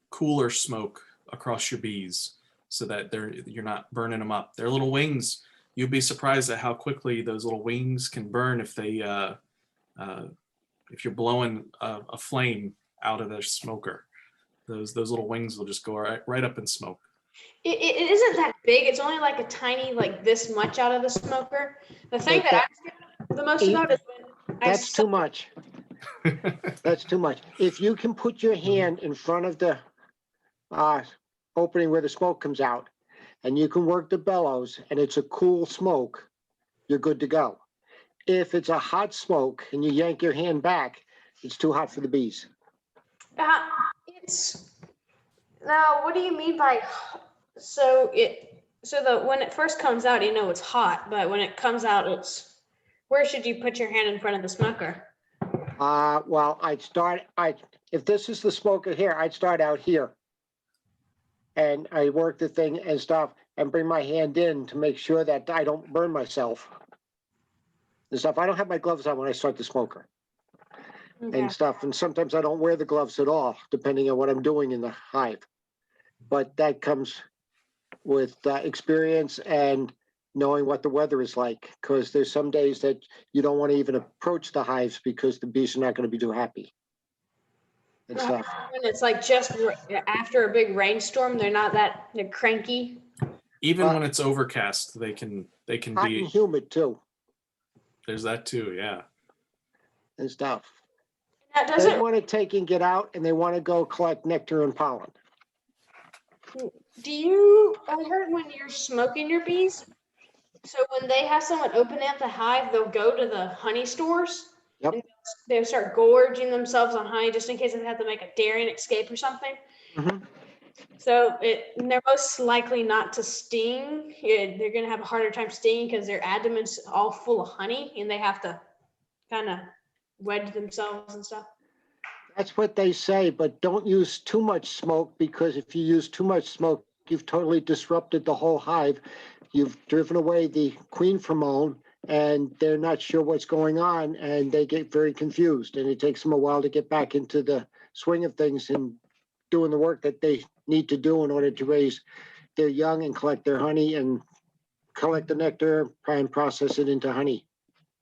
cooler smoke across your bees so that you're not burning them up. Their little wings, you'd be surprised at how quickly those little wings can burn if you're blowing a flame out of their smoker. Those little wings will just go right up in smoke. it isn't that big, it's only like a tiny, like this much out of the smoker. The thing that I care the most about is when That's too much. That's too much. If you can put your hand in front of the opening where the smoke comes out, and you can work the bellows, and it's a cool smoke, you're good to go. If it's a hot smoke and you yank your hand back, it's too hot for the bees. Now, what do you mean by, when it first comes out, you know it's hot, but when it comes out, where should you put your hand in front of the smoker? Well, if this is the smoker here, I'd start out here. And I work the thing and stuff and bring my hand in to make sure that I don't burn myself and stuff. I don't have my gloves on when I start the smoker and stuff. And sometimes I don't wear the gloves at all, depending on what I'm doing in the hive. But that comes with experience and knowing what the weather is like, because there's some days that you don't want to even approach the hives because the bees are not going to be too happy and stuff. When it's like just after a big rainstorm, they're cranky. Even when it's overcast, they can Hot be and humid too There's that too, yeah. and stuff. That They doesn't. want to take and get out and they want to go collect nectar and pollen. I heard when you're smoking your bees, so when they have someone open up the hive, they'll go to the honey stores. Yep. And they'll start gorging themselves on honey just in case they have to make a daring escape or something. Mhm. They're most likely not to sting. They're going to have a harder time stinging because their abdomen's all full of honey and they have to kind of wedge themselves and stuff. That's what they say, but don't use too much smoke, because if you use too much smoke, you've totally disrupted the whole hive. You've driven away the queen pheromone, and they're not sure what's going on, and they get very confused, and it takes them a while to get back into the swing of things and doing the work that they need to do in order to raise their young and collect their honey and collect the nectar and process it into honey.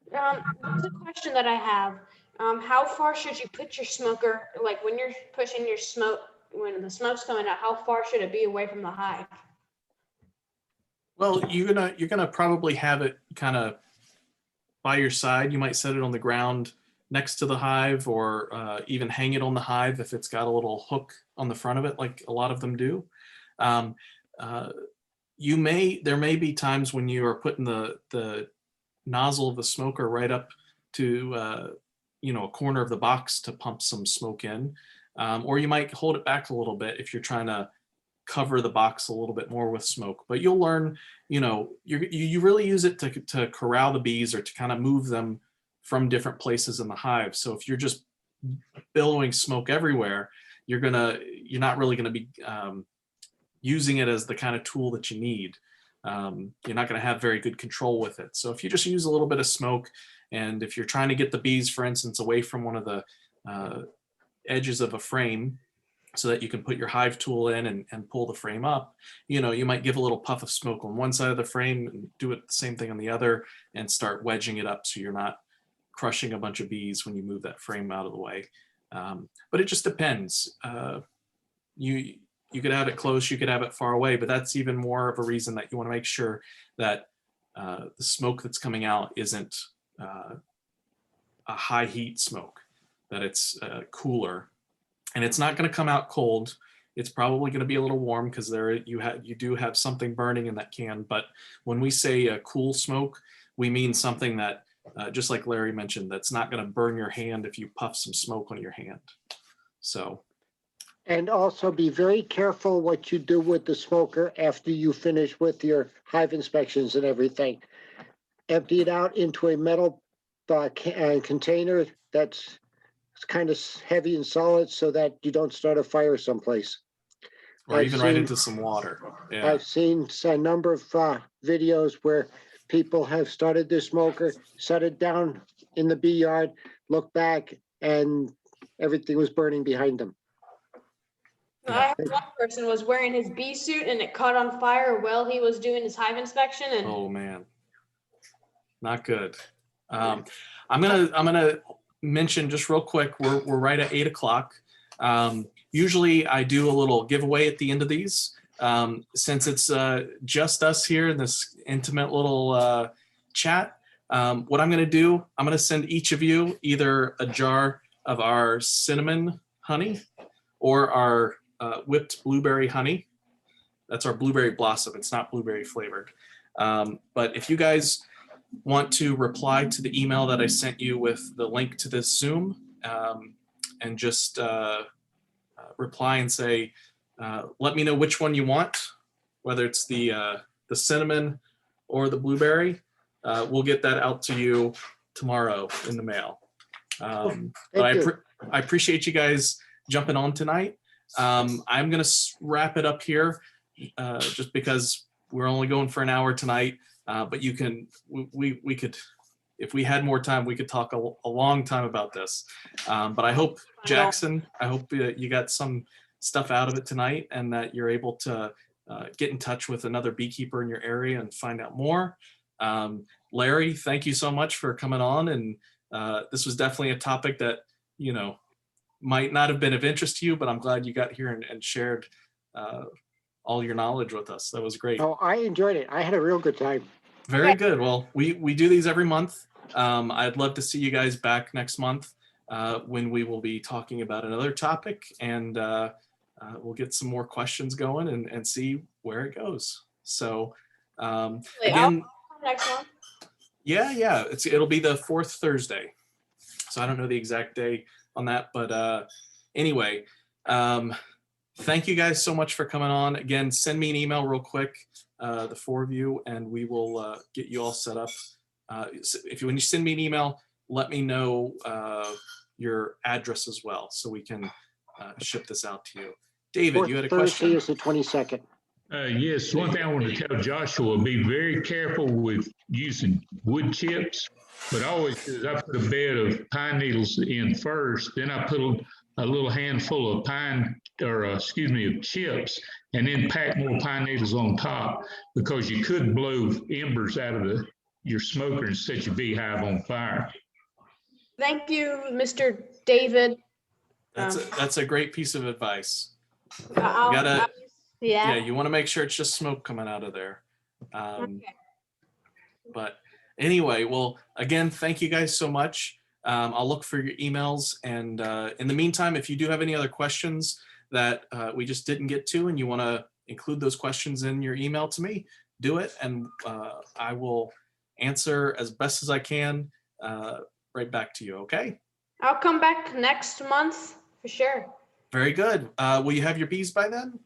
There's a question that I have. How far should you put your smoker, like when you're pushing your smoke, when the smoke's coming out, how far should it be away from the hive? Well, you're gonna probably have it kind of by your side. You might set it on the ground next to the hive, or even hang it on the hive if it's got a little hook on the front of it, like a lot of them do. There may be times when you are putting the nozzle of the smoker right up to a corner of the box to pump some smoke in, or you might hold it back a little bit if you're trying to cover the box a little bit more with smoke. But you'll learn, you really use it to corral the bees or to kind of move them from different places in the hive. So if you're just billowing smoke everywhere, you're not really gonna be using it as the kind of tool that you need. You're not going to have very good control with it. So if you just use a little bit of smoke, and if you're trying to get the bees, for instance, away from one of the edges of a frame so that you can put your hive tool in and pull the frame up, you might give a little puff of smoke on one side of the frame and do it the same thing on the other and start wedging it up so you're not crushing a bunch of bees when you move that frame out of the way. But it just depends. You could have it close, you could have it far away, but that's even more of a reason that you want to make sure that the smoke that's coming out isn't a high heat smoke, that it's cooler. And it's not going to come out cold. It's probably going to be a little warm because you do have something burning in that can. But when we say a cool smoke, we mean something that, just like Larry mentioned, that's not going to burn your hand if you puff some smoke on your hand. So. And also be very careful what you do with the smoker after you finish with your hive inspections and everything. Empty it out into a metal container that's kind of heavy and solid so that you don't start a fire someplace. Or even right into some water. Yeah. I've seen a number of videos where people have started their smoker, set it down in the bee yard, look back, and everything was burning behind them. I heard one person was wearing his bee suit and it caught on fire while he was doing his hive inspection. And oh man, not good. I'm gonna mention just real quick. We're right at 8 o'clock. Usually I do a little giveaway at the end of these. Since it's just us here in this intimate little chat, what I'm gonna do, I'm gonna send each of you either a jar of our cinnamon honey or our whipped blueberry honey. That's our blueberry blossom. It's not blueberry flavored. But if you guys want to reply to the email that I sent you with the link to this Zoom, and just reply and say, let me know which one you want, whether it's the cinnamon or the blueberry. We'll get that out to you tomorrow in the mail. But I appreciate you guys jumping on tonight. I'm gonna wrap it up here, just because we're only going for an hour tonight. But we could, if we had more time, we could talk a long time about this. But I hope, Jackson, I hope you got some stuff out of it tonight, and that you're able to get in touch with another beekeeper in your area and find out more. Larry, thank you so much for coming on, and this was definitely a topic that might not have been of interest to you, but I'm glad you got here and shared all your knowledge with us. That was great. Oh, I enjoyed it. I had a real good time. Very good. Well, we do these every month. I'd love to see you guys back next month when we will be talking about another topic, and we'll get some more questions going and see where it goes. So again, next month. Yeah, it'll be the 4th Thursday. So I don't know the exact day on that, but anyway, thank you guys so much for coming on. Again, send me an email real quick, the 4 of you, and we will get you all set up. When you send me an email, let me know your address as well, so we can ship this out to you. David, you had a Thursday question? is the 22nd. Yes, one thing I want to tell Joshua, be very careful with using wood chips. But I always do is I put a bed of pine needles in first, then I put a little handful of of chips, and then pack more pine needles on top, because you could blow embers out of your smoker and set your beehive on fire. Thank you, Mr. David. That's a great piece of advice. Yeah. Yeah, you want to make sure it's just smoke coming out of there. Okay. But anyway, well, again, thank you guys so much. I'll look for your emails. And in the meantime, if you do have any other questions that we just didn't get to and you want to include those questions in your email to me, do it. And I will answer as best as I can right back to you. Okay? I'll come back next month for sure. Very good. Will you have your bees by then?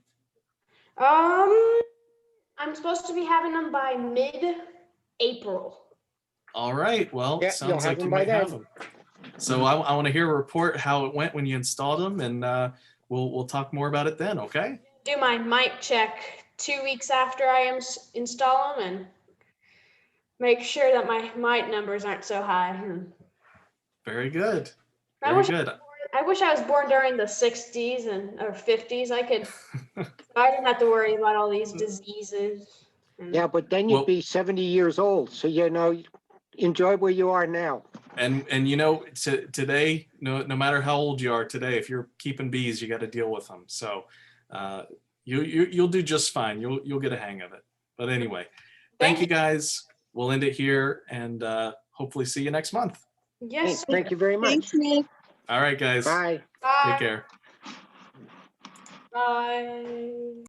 I'm supposed to be having them by mid-April. All right. Well, Yeah, sounds you'll have like you them by might have then. them. So I want to hear a report how it went when you installed them, and we'll talk more about it then. Okay. Do my mic check 2 weeks after I install them and make sure that my mic numbers aren't so high. Very good. I Very wish good. I wish I was born during the 60s or 50s. I didn't have to worry about all these diseases. Yeah, but then you'd Well- be 70 years old. So, enjoy where you are now. And today, no matter how old you are today, if you're keeping bees, you got to deal with them. So you'll do just fine. You'll get a hang of it. But anyway, thank you guys. We'll end it here and hopefully see you next month. Yes. Thank you very much. Thanks, Nick. All right, guys. Bye. Bye. Take care. Bye.